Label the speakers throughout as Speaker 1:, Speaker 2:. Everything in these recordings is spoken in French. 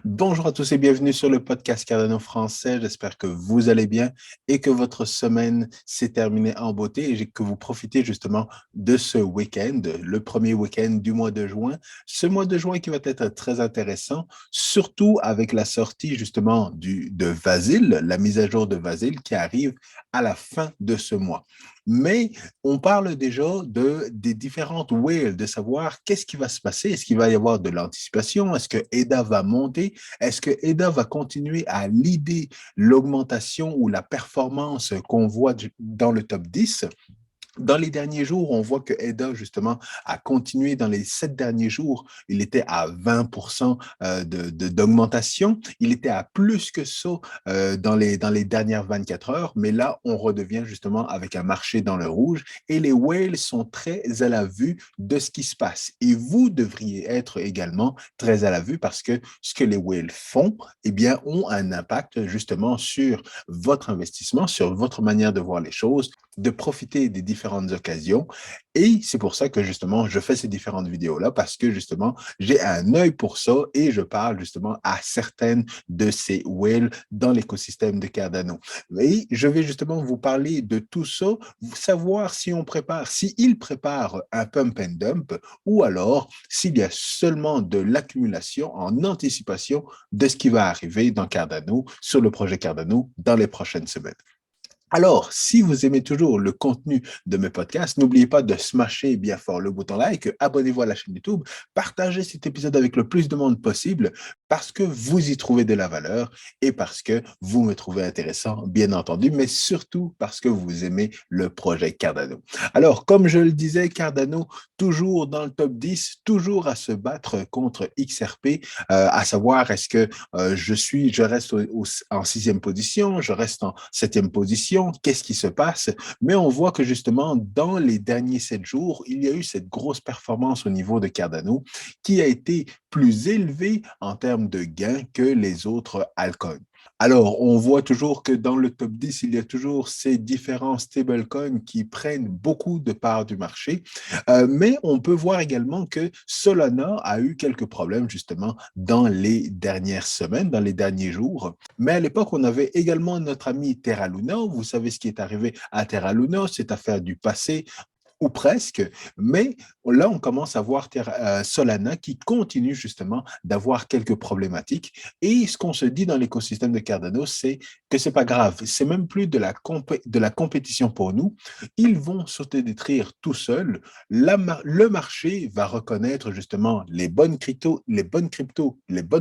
Speaker 1: Bonjour à tous et bienvenue sur le podcast Cardano français. J'espère que vous allez bien et que votre semaine s'est terminée en beauté et que vous profitez justement de ce week-end, le premier week-end du mois de juin. Ce mois de juin qui va être très intéressant, surtout avec la sortie justement de Vasil, la mise à jour de Vasil qui arrive à la fin de ce mois. Mais on parle déjà des différentes whales, de savoir qu'est-ce qui va se passer. Est-ce qu'il va y avoir de l'anticipation? Est-ce que EDA va monter? Est-ce que EDA va continuer à leader l'augmentation ou la performance qu'on voit dans le top 10? Dans les derniers jours, on voit que EDA, justement, a continué dans les 7 derniers jours. Il était à 20% d'augmentation. Il était à plus que ça dans les dernières 24 heures. Mais là, on redevient justement avec un marché dans le rouge et les whales sont très à la vue de ce qui se passe. Et vous devriez être également très à la vue parce que ce que les whales font, eh bien, ont un impact justement sur votre investissement, sur votre manière de voir les choses, de profiter des différentes occasions. Et c'est pour ça que justement, je fais ces différentes vidéos-là parce que justement, j'ai un œil pour ça et je parle justement à certaines de ces whales dans l'écosystème de Cardano. Et je vais justement vous parler de tout ça, savoir si on prépare, s'il prépare un pump and dump ou alors s'il y a seulement de l'accumulation en anticipation de ce qui va arriver dans Cardano, sur le projet Cardano dans les prochaines semaines. Alors, si vous aimez toujours le contenu de mes podcasts, n'oubliez pas de smasher bien fort le bouton like, abonnez-vous à la chaîne YouTube, partagez cet épisode avec le plus de monde possible parce que vous y trouvez de la valeur et parce que vous me trouvez intéressant, bien entendu, mais surtout parce que vous aimez le projet Cardano. Alors, comme je le disais, Cardano, toujours dans le top 10, toujours à se battre contre XRP, à savoir est-ce que je reste en 6e position, je reste en 7e position, qu'est-ce qui se passe? Mais on voit que justement, dans les derniers 7 jours, il y a eu cette grosse performance au niveau de Cardano qui a été plus élevée en termes de gains que les autres altcoins. Alors, on voit toujours que dans le top 10, il y a toujours ces différents stablecoins qui prennent beaucoup de parts du marché. Mais on peut voir également que Solana a eu quelques problèmes justement dans les dernières semaines, dans les derniers jours. Mais à l'époque, on avait également notre ami Terra Luna. Vous savez ce qui est arrivé à Terra Luna, cette affaire du passé ou presque, mais là, on commence à voir Solana qui continue justement d'avoir quelques problématiques. Et ce qu'on se dit dans l'écosystème de Cardano, c'est que c'est pas grave, c'est même plus de la compétition pour nous. Ils vont s'autodétruire tout seuls. Le marché va reconnaître justement les bonnes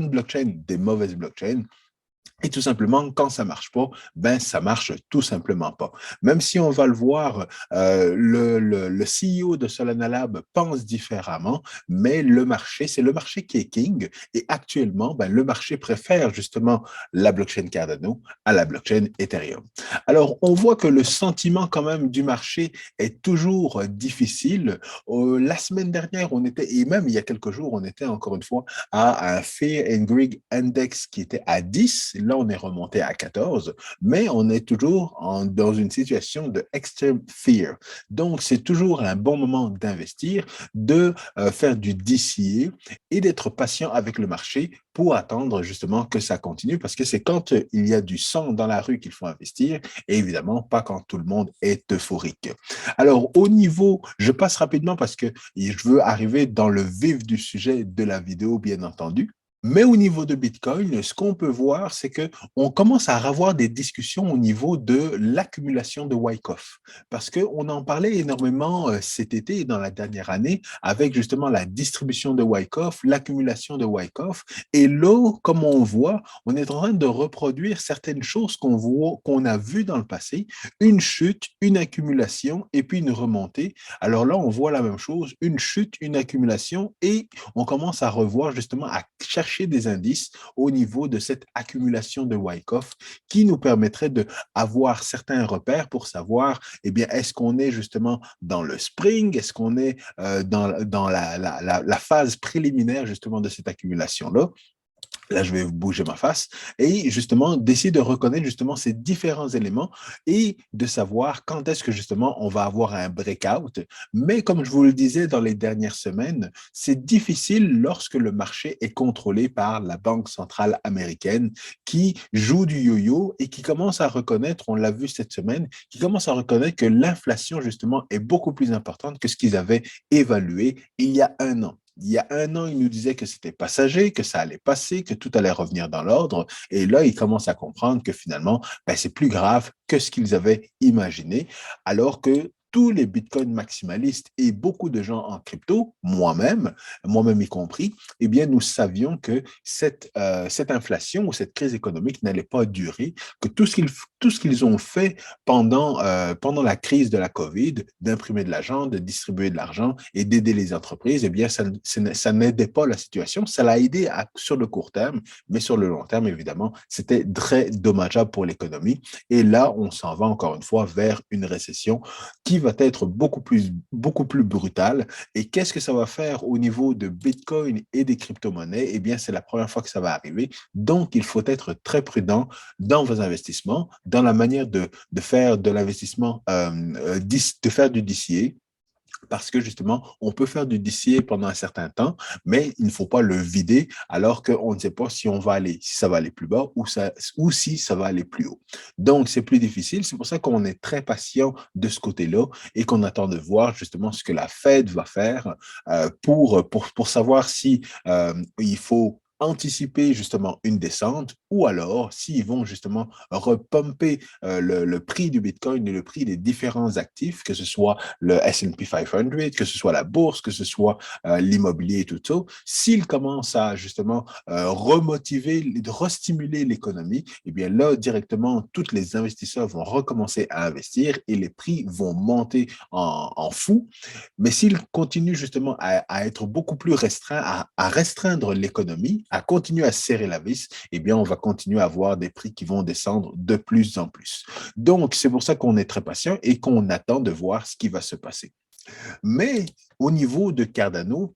Speaker 1: blockchains des mauvaises blockchains. Et tout simplement, quand ça marche pas, ben ça marche tout simplement pas. Même si on va le voir, le CEO de Solana Lab pense différemment, mais c'est le marché qui est king. Et actuellement, ben, le marché préfère justement la blockchain Cardano à la blockchain Ethereum. Alors, on voit que le sentiment quand même du marché est toujours difficile. La semaine dernière, et même il y a quelques jours, on était encore une fois à un Fear and Greed Index qui était à 10. Là, on est remonté à 14, mais on est toujours dans une situation de extreme fear. Donc, c'est toujours un bon moment d'investir, de faire du DCA et d'être patient avec le marché pour attendre justement que ça continue, parce que c'est quand il y a du sang dans la rue qu'il faut investir, et évidemment pas quand tout le monde est euphorique. Alors, je passe rapidement parce que je veux arriver dans le vif du sujet de la vidéo, bien entendu. Mais au niveau de Bitcoin, ce qu'on peut voir, c'est que on commence à avoir des discussions au niveau de l'accumulation de Wyckoff. Parce qu'on en parlait énormément cet été et dans la dernière année avec justement la distribution de Wyckoff, l'accumulation de Wyckoff. Et là, comme on voit, on est en train de reproduire certaines choses qu'on a vues dans le passé, une chute, une accumulation et puis une remontée. Alors là, on voit la même chose, une chute, une accumulation et on commence à revoir justement, à chercher des indices au niveau de cette accumulation de Wyckoff qui nous permettrait d'avoir certains repères pour savoir, eh bien, est-ce qu'on est justement dans le spring, est-ce qu'on est dans la phase préliminaire justement de cette accumulation-là. Là, je vais bouger ma face et justement d'essayer de reconnaître justement ces différents éléments et de savoir quand est-ce que justement on va avoir un breakout. Mais comme je vous le disais dans les dernières semaines, c'est difficile lorsque le marché est contrôlé par la Banque centrale américaine qui joue du yo-yo et qui commence à reconnaître, on l'a vu cette semaine, qui commence à reconnaître que l'inflation justement est beaucoup plus importante que ce qu'ils avaient évalué il y a un an. Il y a un an, il nous disait que c'était passager, que ça allait passer, que tout allait revenir dans l'ordre. Et là, ils commencent à comprendre que finalement, ben, c'est plus grave que ce qu'ils avaient imaginé, alors que tous les bitcoins maximalistes et beaucoup de gens en crypto, moi-même y compris, eh bien, nous savions que cette inflation ou cette crise économique n'allait pas durer, que tout ce qu'ils ont fait pendant la crise de la COVID, d'imprimer de l'argent, de distribuer de l'argent et d'aider les entreprises, eh bien, ça n'aidait pas la situation. Ça l'a aidé sur le court terme, mais sur le long terme, évidemment, c'était très dommageable pour l'économie. Et là, on s'en va encore une fois vers une récession qui va être beaucoup plus brutale. Et qu'est-ce que ça va faire au niveau de Bitcoin et des crypto-monnaies? Eh bien, c'est la première fois que ça va arriver. Donc, il faut être très prudent dans vos investissements, dans la manière de faire de l'investissement, de faire du DCA, parce que justement, on peut faire du DCA pendant un certain temps, mais il ne faut pas le vider alors qu'on ne sait pas si ça va aller plus bas ou si ça va aller plus haut. Donc, c'est plus difficile. C'est pour ça qu'on est très patient de ce côté-là et qu'on attend de voir justement ce que la Fed va faire pour savoir si il faut anticiper justement une descente ou alors s'ils vont justement repumper le prix du Bitcoin et le prix des différents actifs, que ce soit le S&P 500, que ce soit la bourse, que ce soit l'immobilier et tout ça, s'ils commencent à justement remotiver, restimuler l'économie, eh bien là, directement, tous les investisseurs vont recommencer à investir et les prix vont monter en fou. Mais s'ils continuent justement à être beaucoup plus restreints, à restreindre l'économie, à continuer à serrer la vis, eh bien, on va continuer à avoir des prix qui vont descendre de plus en plus. Donc, c'est pour ça qu'on est très patient et qu'on attend de voir ce qui va se passer. Mais au niveau de Cardano,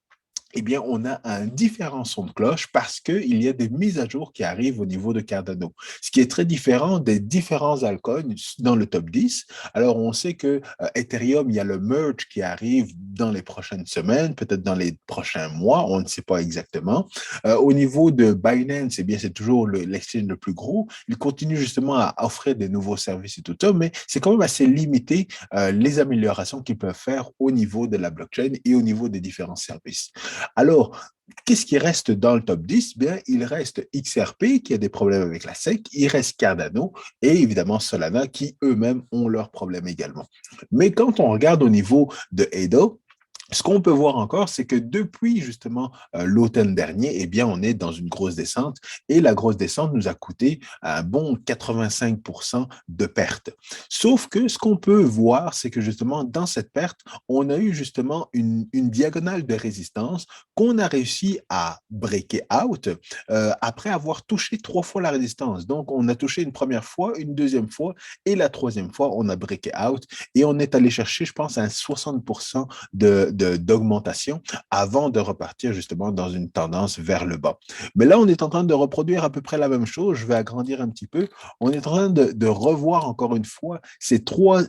Speaker 1: eh bien, on a un différent son de cloche parce qu'il y a des mises à jour qui arrivent au niveau de Cardano, ce qui est très différent des différents altcoins dans le top 10. Alors, on sait que Ethereum, il y a le merge qui arrive dans les prochaines semaines, peut-être dans les prochains mois, on ne sait pas exactement. Au niveau de Binance, eh bien, c'est toujours l'exchange le plus gros. Il continue justement à offrir des nouveaux services et tout ça, mais c'est quand même assez limité les améliorations qu'ils peuvent faire au niveau de la blockchain et au niveau des différents services. Alors, qu'est-ce qui reste dans le top 10? Bien, il reste XRP qui a des problèmes avec la SEC, il reste Cardano et évidemment Solana qui eux-mêmes ont leurs problèmes également. Mais quand on regarde au niveau de Edo, ce qu'on peut voir encore, c'est que depuis justement l'automne dernier, eh bien, on est dans une grosse descente et la grosse descente nous a coûté un bon 85% de perte. Sauf que ce qu'on peut voir, c'est que justement dans cette perte, on a eu justement une diagonale de résistance qu'on a réussi à breaker out après avoir touché 3 fois la résistance. Donc, on a touché une première fois, une deuxième fois et la troisième fois, on a breaké out et on est allé chercher, je pense, un 60% d'augmentation avant de repartir justement dans une tendance vers le bas. Mais là, on est en train de reproduire à peu près la même chose. Je vais agrandir un petit peu. On est en train de revoir encore une fois ces trois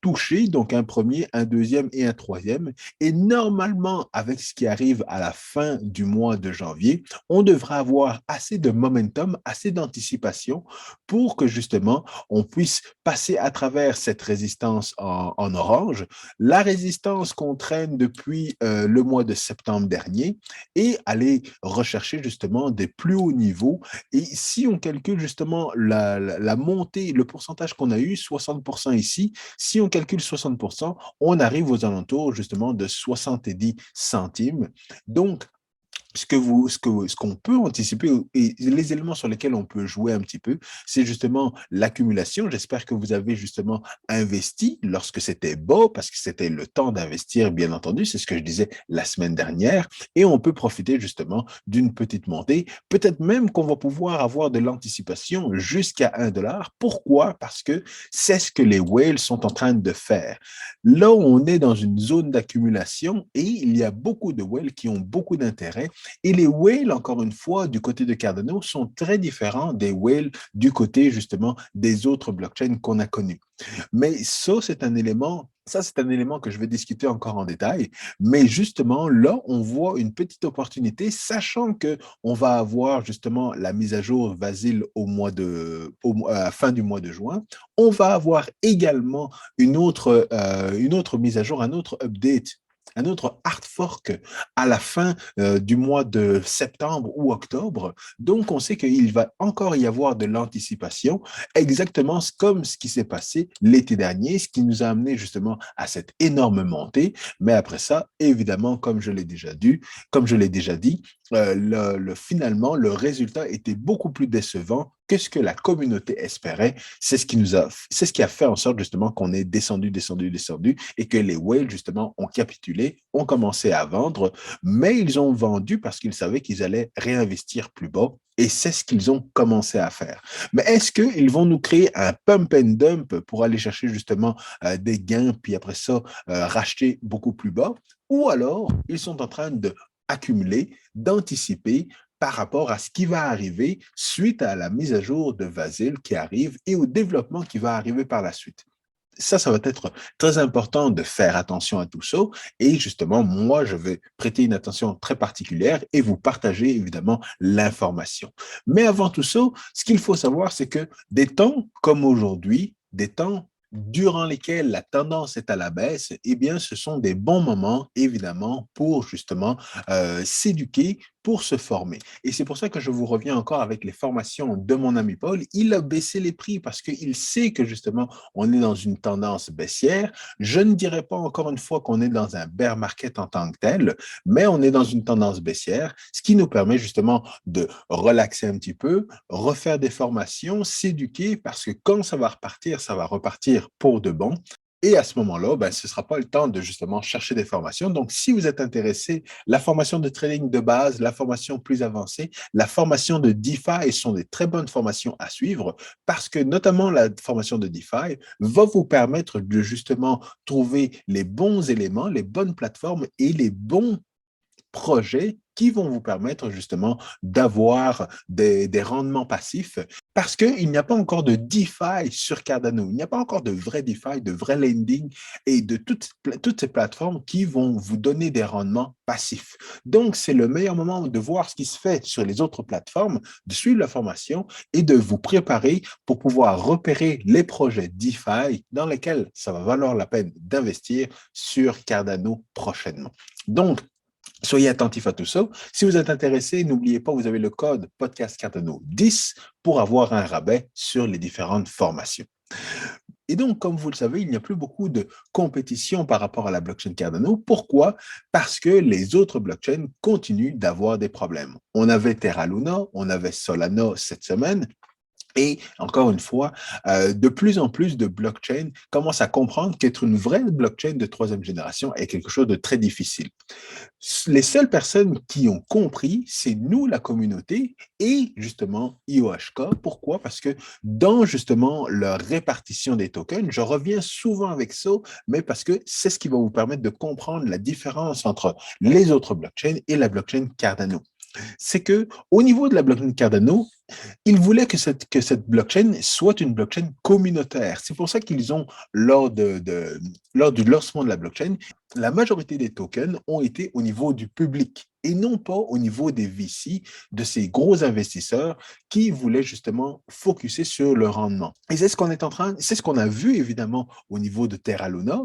Speaker 1: touchés, donc un premier, un deuxième et un troisième. Et normalement, avec ce qui arrive à la fin du mois de janvier, on devrait avoir assez de momentum, assez d'anticipation pour que justement on puisse passer à travers cette résistance en orange, la résistance qu'on traîne depuis le mois de septembre dernier et aller rechercher justement des plus hauts niveaux. Et si on calcule justement la montée, le pourcentage qu'on a eu, 60% ici, si on calcule 60%, on arrive aux alentours justement de 70 centimes. Donc, ce qu'on peut anticiper et les éléments sur lesquels on peut jouer un petit peu, c'est justement l'accumulation. J'espère que vous avez justement investi lorsque c'était beau, parce que c'était le temps d'investir, bien entendu. C'est ce que je disais la semaine dernière. Et on peut profiter justement d'une petite montée. Peut-être même qu'on va pouvoir avoir de l'anticipation jusqu'à 1 dollar. Pourquoi? Parce que c'est ce que les whales sont en train de faire. Là, on est dans une zone d'accumulation et il y a beaucoup de whales qui ont beaucoup d'intérêt Et les whales, encore une fois, du côté de Cardano, sont très différents des whales du côté justement des autres blockchains qu'on a connus. Mais ça, c'est un élément que je vais discuter encore en détail. Mais justement, là, on voit une petite opportunité, sachant que on va avoir justement la mise à jour Vasile à la fin du mois de juin. On va avoir également une autre mise à jour, un autre update, un autre hard fork à la fin du mois de septembre ou octobre. Donc, on sait qu'il va encore y avoir de l'anticipation, exactement comme ce qui s'est passé l'été dernier, ce qui nous a amené justement à cette énorme montée. Mais après ça, évidemment, comme je l'ai déjà dit, finalement, le résultat était beaucoup plus décevant que ce que la communauté espérait. C'est ce qui a fait en sorte justement qu'on est descendu et que les whales justement ont capitulé, ont commencé à vendre, mais ils ont vendu parce qu'ils savaient qu'ils allaient réinvestir plus bas et c'est ce qu'ils ont commencé à faire. Mais est-ce qu'ils vont nous créer un pump and dump pour aller chercher justement des gains, puis après ça, racheter beaucoup plus bas? Ou alors, ils sont en train de accumuler, d'anticiper par rapport à ce qui va arriver suite à la mise à jour de Vasile qui arrive et au développement qui va arriver par la suite. Ça va être très important de faire attention à tout ça. Et justement, moi, je vais prêter une attention très particulière et vous partager évidemment l'information. Mais avant tout ça, ce qu'il faut savoir, c'est que des temps comme aujourd'hui, des temps durant lesquels la tendance est à la baisse, eh bien, ce sont des bons moments, évidemment, pour justement s'éduquer, pour se former. Et c'est pour ça que je vous reviens encore avec les formations de mon ami Paul. Il a baissé les prix parce qu'il sait que justement, on est dans une tendance baissière. Je ne dirais pas encore une fois qu'on est dans un bear market en tant que tel, mais on est dans une tendance baissière, ce qui nous permet justement de relaxer un petit peu, refaire des formations, s'éduquer, parce que quand ça va repartir, ça va repartir pour de bon. Et à ce moment-là, ben, ce ne sera pas le temps de justement chercher des formations. Donc, si vous êtes intéressé, la formation de trading de base, la formation plus avancée, la formation de DeFi sont des très bonnes formations à suivre parce que notamment la formation de DeFi va vous permettre de justement trouver les bons éléments, les bonnes plateformes et les bons projets qui vont vous permettre justement d'avoir des rendements passifs parce qu'il n'y a pas encore de DeFi sur Cardano. Il n'y a pas encore de vrai DeFi, de vrai lending et de toutes ces plateformes qui vont vous donner des rendements passifs. Donc, c'est le meilleur moment de voir ce qui se fait sur les autres plateformes, de suivre la formation et de vous préparer pour pouvoir repérer les projets DeFi dans lesquels ça va valoir la peine d'investir sur Cardano prochainement. Donc, soyez attentifs à tout ça. Si vous êtes intéressé, n'oubliez pas, vous avez le code podcast Cardano 10 pour avoir un rabais sur les différentes formations. Et donc, comme vous le savez, il n'y a plus beaucoup de compétition par rapport à la blockchain Cardano. Pourquoi? Parce que les autres blockchains continuent d'avoir des problèmes. On avait Terra Luna, on avait Solana cette semaine. Et encore une fois, de plus en plus de blockchains commencent à comprendre qu'être une vraie blockchain de troisième génération est quelque chose de très difficile. Les seules personnes qui ont compris, c'est nous, la communauté, et justement IOHK. Pourquoi? Parce que dans justement leur répartition des tokens, je reviens souvent avec ça, mais parce que c'est ce qui va vous permettre de comprendre la différence entre les autres blockchains et la blockchain Cardano. C'est que au niveau de la blockchain Cardano, ils voulaient que cette blockchain soit une blockchain communautaire. C'est pour ça qu'ils ont, lors du lancement de la blockchain, la majorité des tokens ont été au niveau du public et non pas au niveau des VC, de ces gros investisseurs qui voulaient justement focuser sur le rendement. Et c'est ce qu'on a vu évidemment au niveau de Terra Luna,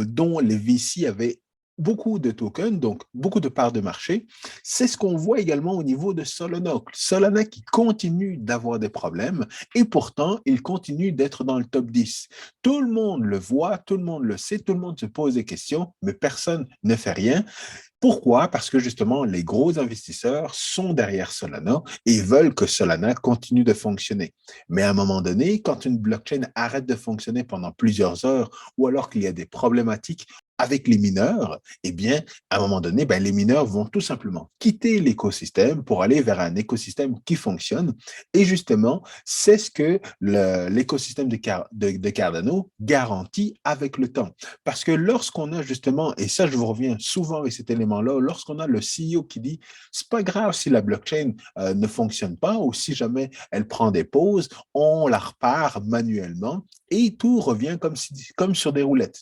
Speaker 1: dont les VC avaient beaucoup de tokens, donc beaucoup de parts de marché. C'est ce qu'on voit également au niveau de Solana. Solana qui continue d'avoir des problèmes et pourtant, il continue d'être dans le top 10. Tout le monde le voit, tout le monde le sait, tout le monde se pose des questions, mais personne ne fait rien. Pourquoi? Parce que justement, les gros investisseurs sont derrière Solana et veulent que Solana continue de fonctionner. Mais à un moment donné, quand une blockchain arrête de fonctionner pendant plusieurs heures ou alors qu'il y a des problématiques avec les mineurs, eh bien, à un moment donné, ben, les mineurs vont tout simplement quitter l'écosystème pour aller vers un écosystème qui fonctionne. Et justement, c'est ce que l'écosystème de Cardano garantit avec le temps. Parce que lorsqu'on a justement, et ça, je vous reviens souvent avec cet élément-là, lorsqu'on a le CEO qui dit, c'est pas grave si la blockchain ne fonctionne pas ou si jamais elle prend des pauses, on la repart manuellement et tout revient comme sur des roulettes.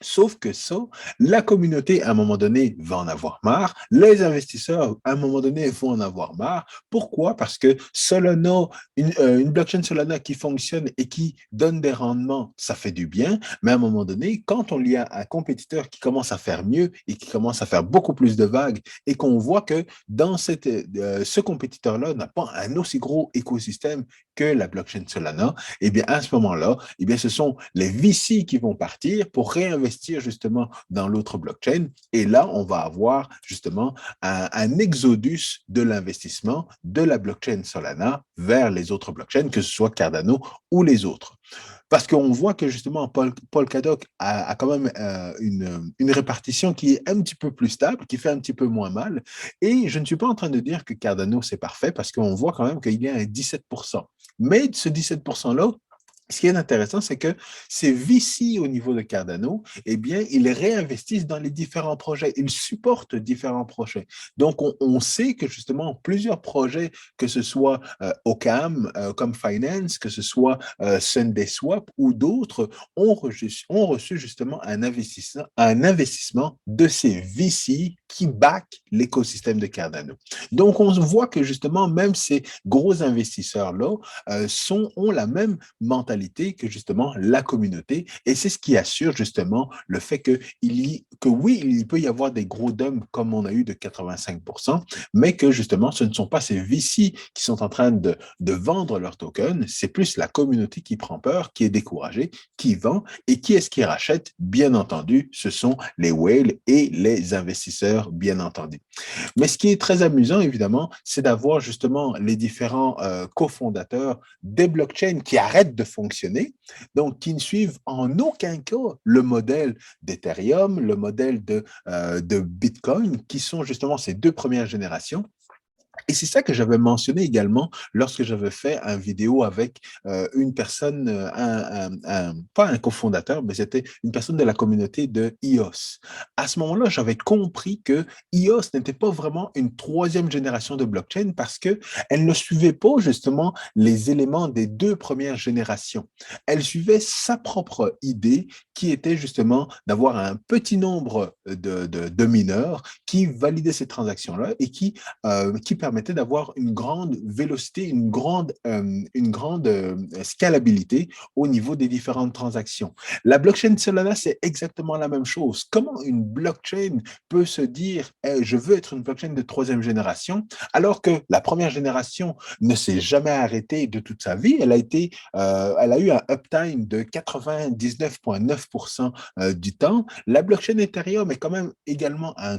Speaker 1: Sauf que ça, la communauté, à un moment donné, va en avoir marre. Les investisseurs, à un moment donné, vont en avoir marre. Pourquoi? Parce que Solana, une blockchain Solana qui fonctionne et qui donne des rendements, ça fait du bien. Mais à un moment donné, quand on y a un compétiteur qui commence à faire mieux et qui commence à faire beaucoup plus de vagues et qu'on voit que dans ce compétiteur-là n'a pas un aussi gros écosystème que la blockchain Solana, eh bien, à ce moment-là, eh bien, ce sont les VC qui vont partir pour réinvestir justement dans l'autre blockchain. Et là, on va avoir justement un exodus de l'investissement de la blockchain Solana vers les autres blockchains, que ce soit Cardano ou les autres. Parce qu'on voit que justement, Polkadot a quand même une répartition qui est un petit peu plus stable, qui fait un petit peu moins mal. Et je ne suis pas en train de dire que Cardano, c'est parfait, parce qu'on voit quand même qu'il y a un 17%. Mais ce 17%-là, ce qui est intéressant, c'est que ces VC au niveau de Cardano, eh bien, ils réinvestissent dans les différents projets. Ils supportent différents projets. Donc, on sait que justement, plusieurs projets, que ce soit Ocam, comme Finance, que ce soit SundaeSwap ou d'autres, ont reçu justement un investissement de ces VC qui back l'écosystème de Cardano. Donc, on voit que justement, même ces gros investisseurs-là ont la même mentalité que justement la communauté. Et c'est ce qui assure justement le fait que oui, il peut y avoir des gros dumps comme on a eu de 85%, mais que justement, ce ne sont pas ces VC qui sont en train de vendre leurs tokens, c'est plus la communauté qui prend peur, qui est découragée, qui vend. Et qui est-ce qui rachète? Bien entendu, ce sont les whales et les investisseurs, bien entendu. Mais ce qui est très amusant, évidemment, c'est d'avoir justement les différents cofondateurs des blockchains qui arrêtent de fonctionner, donc qui ne suivent en aucun cas le modèle d'Ethereum, le modèle de Bitcoin, qui sont justement ces deux premières générations. Et c'est ça que j'avais mentionné également lorsque j'avais fait une vidéo avec une personne, pas un cofondateur, mais c'était une personne de la communauté de EOS. À ce moment-là, j'avais compris que EOS n'était pas vraiment une troisième génération de blockchain parce que elle ne suivait pas justement les éléments des deux premières générations. Elle suivait sa propre idée qui était justement d'avoir un petit nombre de mineurs qui validaient ces transactions-là et qui permettait d'avoir une grande vélocité, une grande scalabilité au niveau des différentes transactions. La blockchain Solana, c'est exactement la même chose. Comment une blockchain peut se dire hey, je veux être une blockchain de troisième génération, alors que la première génération ne s'est jamais arrêtée de toute sa vie. Elle a eu un uptime de 99,9% du temps. La blockchain Ethereum est quand même également un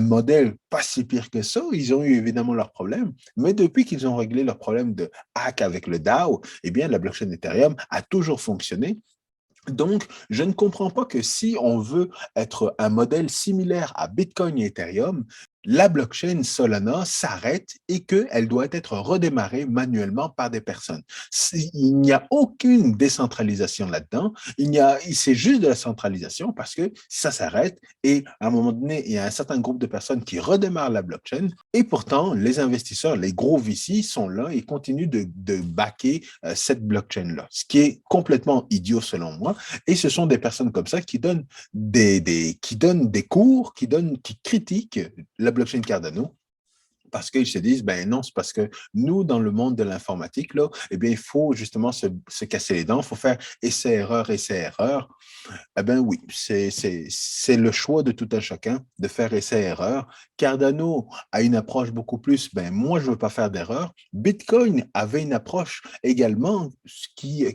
Speaker 1: modèle pas si pire que ça. Ils ont eu évidemment leurs problèmes, mais depuis qu'ils ont réglé leurs problèmes de hack avec le DAO, eh bien, la blockchain Ethereum a toujours fonctionné. Donc, je ne comprends pas que si on veut être un modèle similaire à Bitcoin et Ethereum, la blockchain Solana s'arrête et qu'elle doit être redémarrée manuellement par des personnes. Il n'y a aucune décentralisation là-dedans. C'est juste de la centralisation parce que ça s'arrête et à un moment donné, il y a un certain groupe de personnes qui redémarrent la blockchain et pourtant, les investisseurs, les gros VC sont là et continuent de backer cette blockchain-là, ce qui est complètement idiot selon moi. Et ce sont des personnes comme ça qui donnent qui donnent des cours, qui critiquent la blockchain Cardano parce qu'ils se disent, ben non, c'est parce que nous, dans le monde de l'informatique, là, eh bien, il faut justement se casser les dents, il faut faire essai-erreur, essai-erreur. Eh bien oui, c'est le choix de tout un chacun de faire essai-erreur. Cardano a une approche beaucoup plus, ben moi, je ne veux pas faire d'erreur. Bitcoin avait une approche également qui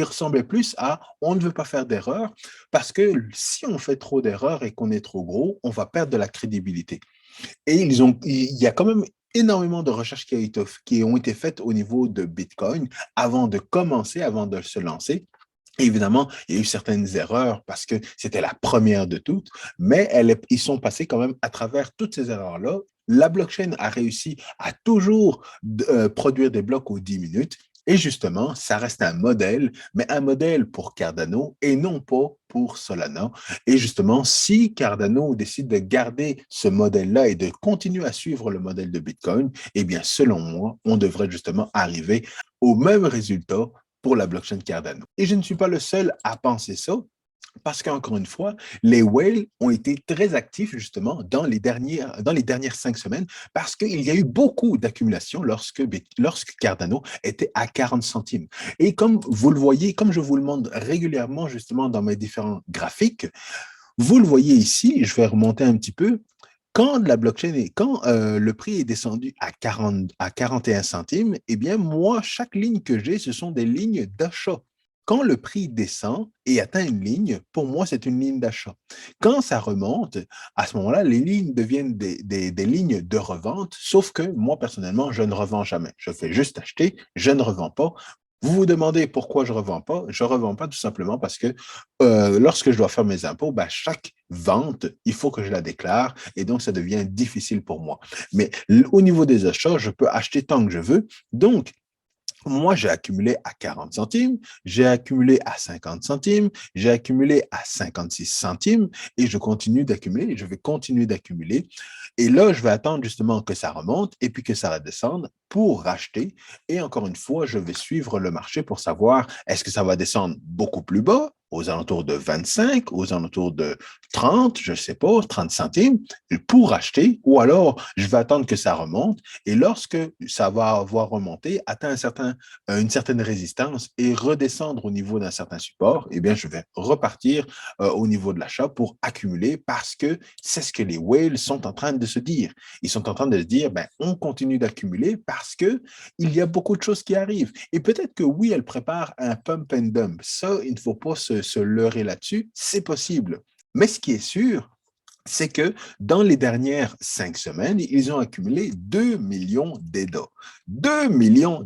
Speaker 1: ressemblait plus à on ne veut pas faire d'erreur parce que si on fait trop d'erreurs et qu'on est trop gros, on va perdre de la crédibilité. Et il y a quand même énormément de recherches qui ont été faites au niveau de Bitcoin avant de commencer, avant de se lancer. Évidemment, il y a eu certaines erreurs parce que c'était la première de toutes, mais ils sont passés quand même à travers toutes ces erreurs-là. La blockchain a réussi à toujours produire des blocs aux 10 minutes. Et justement, ça reste un modèle, mais un modèle pour Cardano et non pas pour Solana. Et justement, si Cardano décide de garder ce modèle-là et de continuer à suivre le modèle de Bitcoin, eh bien, selon moi, on devrait justement arriver au même résultat pour la blockchain Cardano. Et je ne suis pas le seul à penser ça, parce qu'encore une fois, les whales ont été très actifs justement dans les dernières 5 semaines parce qu'il y a eu beaucoup d'accumulation lorsque Cardano était à 40 centimes. Et comme vous le voyez, comme je vous le montre régulièrement justement dans mes différents graphiques, vous le voyez ici, je vais remonter un petit peu, quand le prix est descendu à 41 centimes, eh bien, moi, chaque ligne que j'ai, ce sont des lignes d'achat. Quand le prix descend et atteint une ligne, pour moi, c'est une ligne d'achat. Quand ça remonte, à ce moment-là, les lignes deviennent des lignes de revente, sauf que moi, personnellement, je ne revends jamais. Je fais juste acheter, je ne revends pas. Vous vous demandez pourquoi je ne revends pas? Je ne revends pas tout simplement parce que lorsque je dois faire mes impôts, ben, chaque vente, il faut que je la déclare et donc ça devient difficile pour moi. Mais au niveau des achats, je peux acheter tant que je veux. Donc, moi, j'ai accumulé à 40 centimes, j'ai accumulé à 50 centimes, j'ai accumulé à 56 centimes et je continue d'accumuler, je vais continuer d'accumuler. Et là, je vais attendre justement que ça remonte et puis que ça redescende pour racheter. Et encore une fois, je vais suivre le marché pour savoir est-ce que ça va descendre beaucoup plus bas, aux alentours de 25, aux alentours de 30, je ne sais pas, 30 centimes, pour acheter, ou alors je vais attendre que ça remonte et lorsque ça va avoir remonté, atteint une certaine résistance et redescendre au niveau d'un certain support, eh bien, je vais repartir au niveau de l'achat pour accumuler parce que c'est ce que les whales sont en train de se dire. Ils sont en train de se dire, ben, on continue d'accumuler parce que il y a beaucoup de choses qui arrivent. Et peut-être que oui, elles préparent un pump and dump. Ça, il ne faut pas se leurrer là-dessus. C'est possible. Mais ce qui est sûr, c'est que dans les dernières 5 semaines, ils ont accumulé 2 millions d'EDA. 200 millions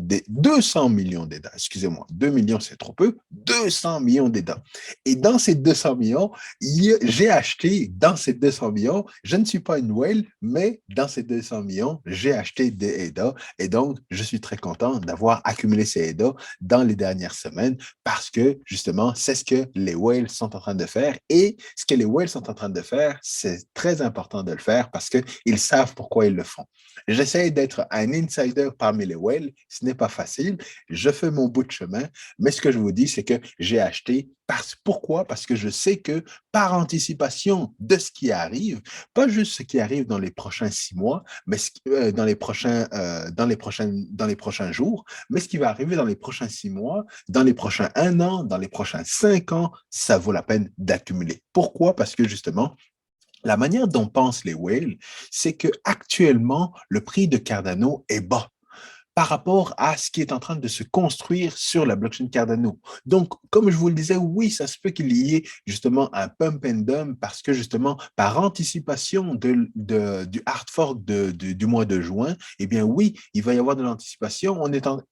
Speaker 1: d'EDA, excusez-moi, 2 millions c'est trop peu, 200 millions d'EDA. Et dans ces 200 millions, j'ai acheté dans ces 200 millions, je ne suis pas une whale, mais dans ces 200 millions, j'ai acheté des EDA. Et donc, je suis très content d'avoir accumulé ces EDA dans les dernières semaines parce que justement, c'est ce que les whales sont en train de faire. Et ce que les whales sont en train de faire, c'est très important de le faire parce qu'ils savent pourquoi ils le font. J'essaie d'être un insider parmi les whales. Ce n'est pas facile. Je fais mon bout de chemin. Mais ce que je vous dis, c'est que j'ai acheté. Pourquoi? Parce que je sais que par anticipation de ce qui arrive, pas juste ce qui arrive dans les prochains 6 mois, mais dans les prochains jours, mais ce qui va arriver dans les prochains 6 mois, dans les prochains 1 an, dans les prochains 5 ans, ça vaut la peine d'accumuler. Pourquoi? Parce que justement, la manière dont pensent les whales, c'est que actuellement le prix de Cardano est bas par rapport à ce qui est en train de se construire sur la blockchain Cardano. Donc, comme je vous le disais, oui, ça se peut qu'il y ait justement un pump and dump parce que justement, par anticipation du hard fork du mois de juin, eh bien oui, il va y avoir de l'anticipation.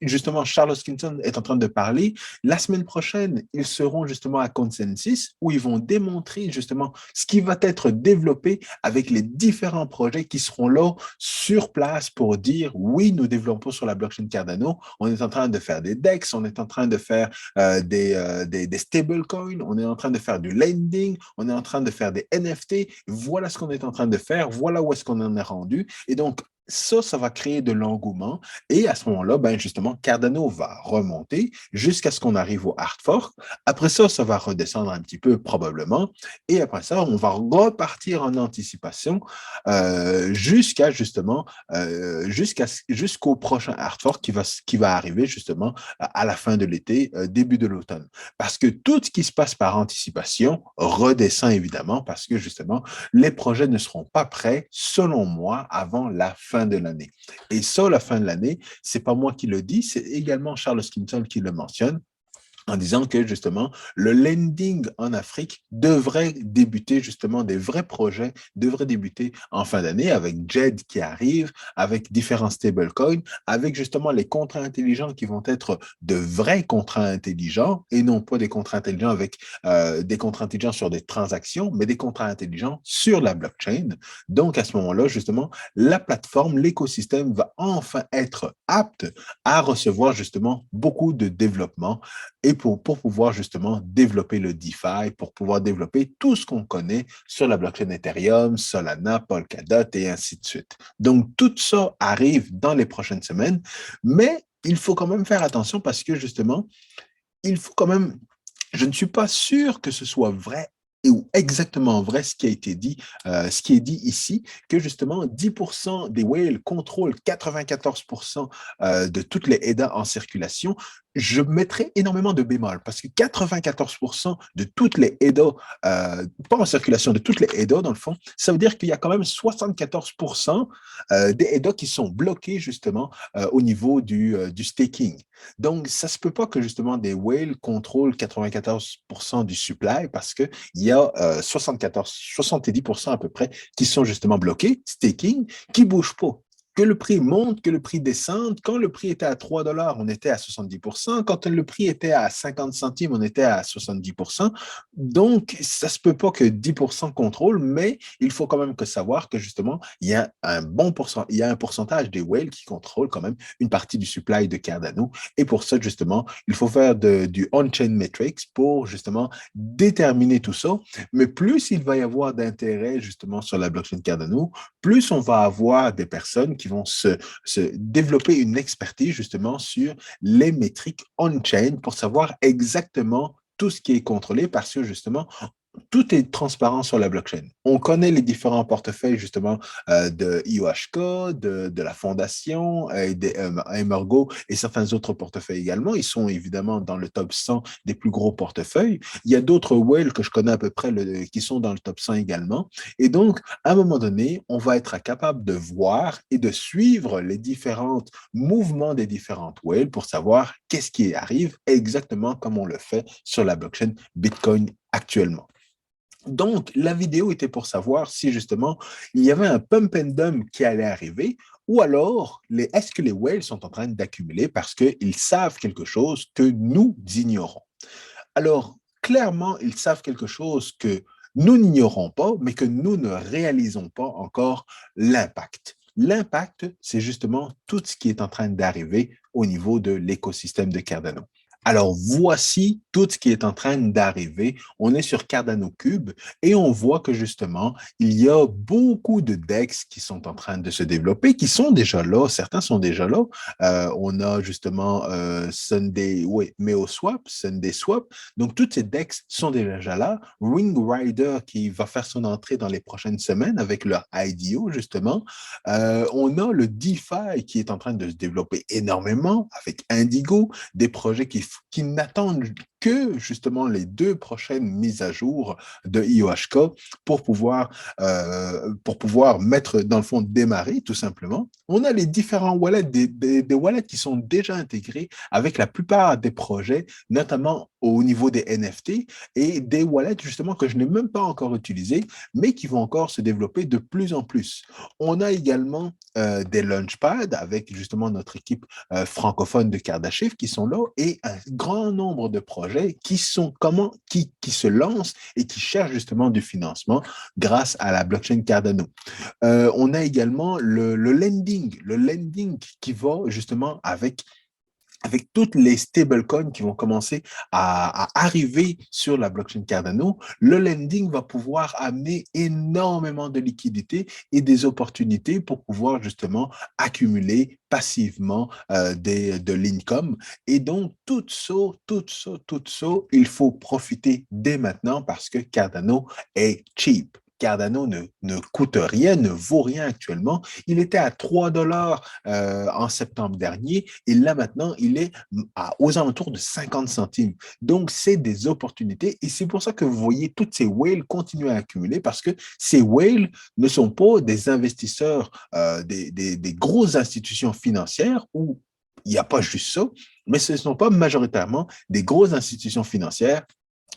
Speaker 1: Justement, Charles Hoskinson est en train de parler. La semaine prochaine, ils seront justement à Consensus où ils vont démontrer justement ce qui va être développé avec les différents projets qui seront là sur place pour dire oui, nous développons sur la blockchain Cardano, on est en train de faire des DEX, on est en train de faire des stablecoins, on est en train de faire du lending, on est en train de faire des NFT. Voilà ce qu'on est en train de faire, voilà où est-ce qu'on en est rendu. Et donc, ça va créer de l'engouement. Et à ce moment-là, ben justement, Cardano va remonter jusqu'à ce qu'on arrive au hard fork. Après ça, ça va redescendre un petit peu probablement. Et après ça, on va repartir en anticipation jusqu'à justement jusqu'au prochain hard fork qui va arriver justement à la fin de l'été, début de l'automne. Parce que tout ce qui se passe par anticipation redescend évidemment parce que justement, les projets ne seront pas prêts, selon moi, avant la fin de l'année. Et ça, la fin de l'année, c'est pas moi qui le dis, c'est également Charles Hoskinson qui le mentionne. en disant que justement, le lending en Afrique devrait débuter, justement, des vrais projets devraient débuter en fin d'année avec JED qui arrive, avec différents stablecoins, avec justement les contrats intelligents qui vont être de vrais contrats intelligents et non pas des contrats intelligents avec des contrats intelligents sur des transactions, mais des contrats intelligents sur la blockchain. Donc, à ce moment-là, justement, la plateforme, l'écosystème va enfin être apte à recevoir justement beaucoup de développement et pour pouvoir justement développer le DeFi, pour pouvoir développer tout ce qu'on connaît sur la blockchain Ethereum, Solana, Polkadot et ainsi de suite. Donc, tout ça arrive dans les prochaines semaines, mais il faut quand même faire attention parce que justement, il faut quand même, je ne suis pas sûr que ce soit vrai ou exactement vrai ce qui a été dit, ce qui est dit ici, que justement 10% des whales contrôlent 94% de toutes les EDA en circulation. Je mettrais énormément de bémol parce que 94% de toutes les EDA, pas en circulation, de toutes les EDA dans le fond, ça veut dire qu'il y a quand même 74% des EDA qui sont bloqués justement au niveau du staking. Donc, ça se peut pas que justement des whales contrôlent 94% du supply parce qu'il y a 70% à peu près qui sont justement bloqués, staking, qui bougent pas. Que le prix monte, que le prix descende. Quand le prix était à 3 dollars, on était à 70%. Quand le prix était à 50 centimes, on était à 70%. Donc, ça se peut pas que 10% contrôle, mais il faut quand même que savoir que justement, il y a il y a un pourcentage des whales qui contrôlent quand même une partie du supply de Cardano. Et pour ça, justement, il faut faire du on-chain metrics pour justement déterminer tout ça. Mais plus il va y avoir d'intérêt justement sur la blockchain Cardano, plus on va avoir des personnes qui vont se développer une expertise justement sur les métriques on-chain pour savoir exactement tout ce qui est contrôlé parce que justement, tout est transparent sur la blockchain. On connaît les différents portefeuilles justement de IOHK, de la fondation, Emergo et certains autres portefeuilles également. Ils sont évidemment dans le top 100 des plus gros portefeuilles. Il y a d'autres whales que je connais à peu près qui sont dans le top 100 également. Et donc, à un moment donné, on va être capable de voir et de suivre les différents mouvements des différentes whales pour savoir qu'est-ce qui arrive exactement comme on le fait sur la blockchain Bitcoin actuellement. Donc, la vidéo était pour savoir si justement il y avait un pump and dump qui allait arriver ou alors est-ce que les whales sont en train d'accumuler parce qu'ils savent quelque chose que nous ignorons. Alors, clairement, ils savent quelque chose que nous n'ignorons pas, mais que nous ne réalisons pas encore l'impact. L'impact, c'est justement tout ce qui est en train d'arriver au niveau de l'écosystème de Cardano. Alors, voici tout ce qui est en train d'arriver. On est sur Cardano Cube et on voit que justement, il y a beaucoup de DEX qui sont en train de se développer, qui sont déjà là. Certains sont déjà là. On a justement Sunday, oui, MeoSwap, Sunday Swap. Donc, toutes ces DEX sont déjà là. Ring Rider qui va faire son entrée dans les prochaines semaines avec leur IDO, justement. On a le DeFi qui est en train de se développer énormément avec Indigo, des projets qui n'attendent que justement les 2 prochaines mises à jour de IOHK pour pouvoir mettre, dans le fond, démarrer tout simplement. On a les différents wallets, des wallets qui sont déjà intégrés avec la plupart des projets, notamment au niveau des NFT et des wallets justement que je n'ai même pas encore utilisés, mais qui vont encore se développer de plus en plus. On a également des launchpads avec justement notre équipe francophone de Kardashev qui sont là et un grand nombre de projets qui se lancent et qui cherchent justement du financement grâce à la blockchain Cardano. On a également le lending qui va justement avec toutes les stablecoins qui vont commencer à arriver sur la blockchain Cardano, le lending va pouvoir amener énormément de liquidités et des opportunités pour pouvoir justement accumuler passivement de l'income. Et donc, tout ça, il faut profiter dès maintenant parce que Cardano est cheap. Cardano ne coûte rien, ne vaut rien actuellement. Il était à 3 dollars en septembre dernier et là maintenant, il est aux alentours de 50 centimes. Donc, c'est des opportunités et c'est pour ça que vous voyez toutes ces whales continuer à accumuler parce que ces whales ne sont pas des investisseurs, des grosses institutions financières ou il n'y a pas juste ça, mais ce ne sont pas majoritairement des grosses institutions financières.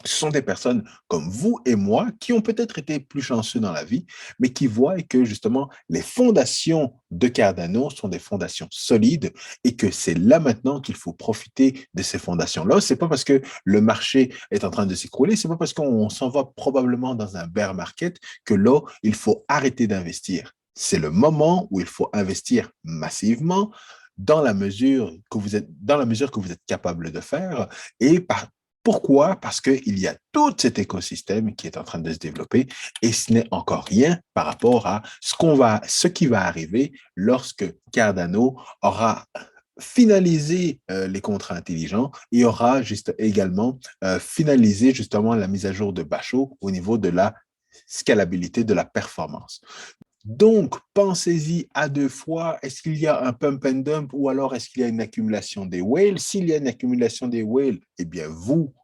Speaker 1: Ce sont des personnes comme vous et moi qui ont peut-être été plus chanceux dans la vie, mais qui voient que justement les fondations de Cardano sont des fondations solides et que c'est là maintenant qu'il faut profiter de ces fondations-là. C'est pas parce que le marché est en train de s'écrouler, c'est pas parce qu'on s'en va probablement dans un bear market que là, il faut arrêter d'investir. C'est le moment où il faut investir massivement dans la mesure que vous êtes capable de faire et pourquoi? Parce qu'il y a tout cet écosystème qui est en train de se développer et ce n'est encore rien par rapport à ce qui va arriver lorsque Cardano aura finalisé les contrats intelligents et aura juste également finalisé justement la mise à jour de Basho au niveau de la scalabilité de la performance. Donc, pensez-y à deux fois. Est-ce qu'il y a un pump and dump ou alors est-ce qu'il y a une accumulation des whales? S'il y a une accumulation des whales, eh bien, vous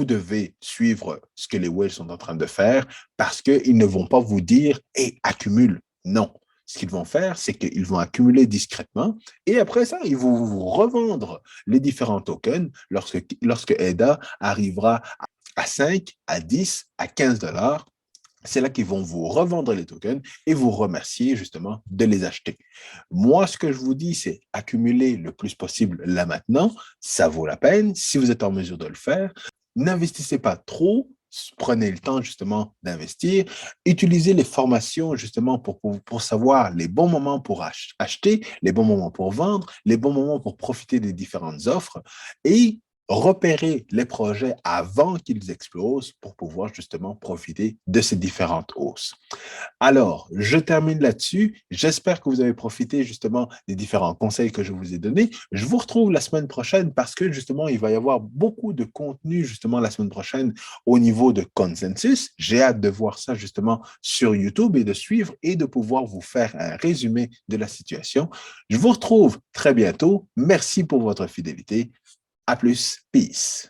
Speaker 1: devez suivre ce que les whales sont en train de faire parce qu'ils ne vont pas vous dire et accumule. Non. Ce qu'ils vont faire, c'est qu'ils vont accumuler discrètement et après ça, ils vont vous revendre les différents tokens lorsque EDA arrivera à 5, à 10, à 15 dollars. C'est là qu'ils vont vous revendre les tokens et vous remercier justement de les acheter. Moi, ce que je vous dis, c'est accumuler le plus possible là maintenant. Ça vaut la peine si vous êtes en mesure de le faire. N'investissez pas trop. Prenez le temps justement d'investir. Utilisez les formations justement pour savoir les bons moments pour acheter, les bons moments pour vendre, les bons moments pour profiter des différentes offres. Et repérer les projets avant qu'ils explosent pour pouvoir justement profiter de ces différentes hausses. Alors, je termine là-dessus. J'espère que vous avez profité justement des différents conseils que je vous ai donnés. Je vous retrouve la semaine prochaine parce que justement, il va y avoir beaucoup de contenu justement la semaine prochaine au niveau de consensus. J'ai hâte de voir ça justement sur YouTube et de suivre et de pouvoir vous faire un résumé de la situation. Je vous retrouve très bientôt. Merci pour votre fidélité. À plus. Peace.